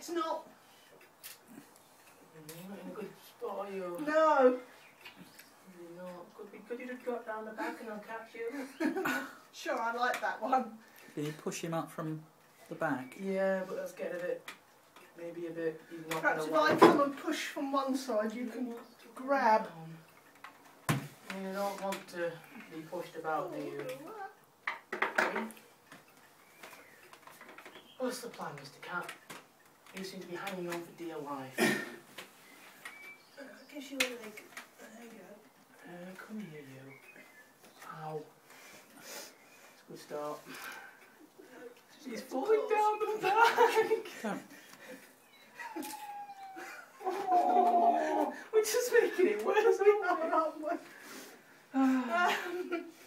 It's not. You're not in a good spot, are you? No. You're not. Could you just drop down the back and I'll catch you? Sure, I like that one. Did you push him up from the back? Yeah, but that's getting a bit... Maybe a bit... He's not Perhaps gonna if I come and push from one side, you can grab. You don't want to be pushed about, do you? Okay. What's the plan, Mr. Cat? You seem to be hanging on for dear life. I'll give you a leg. There you go. Come here, you. Ow. It's a good start. She's falling down the back. Oh, we're just making it worse, aren't we?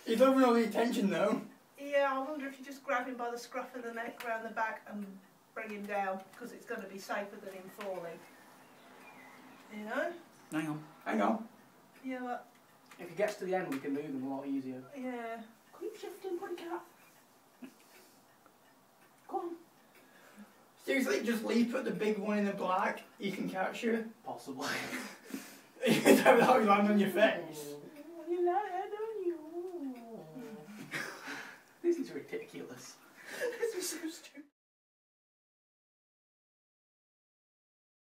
He's over all the attention though. Yeah, I wonder if you just grab him by the scruff of the neck round the back and bring him down, because it's going to be safer than him falling. You know? Hang on. Hang on. Yeah, but... If he gets to the end, we can move him a lot easier. Yeah. Keep shifting, pretty cat. Go on. Seriously, just leap at the big one in the black, he can catch you. Possibly. Without you land on your face. You like that, don't you? This is ridiculous. This is so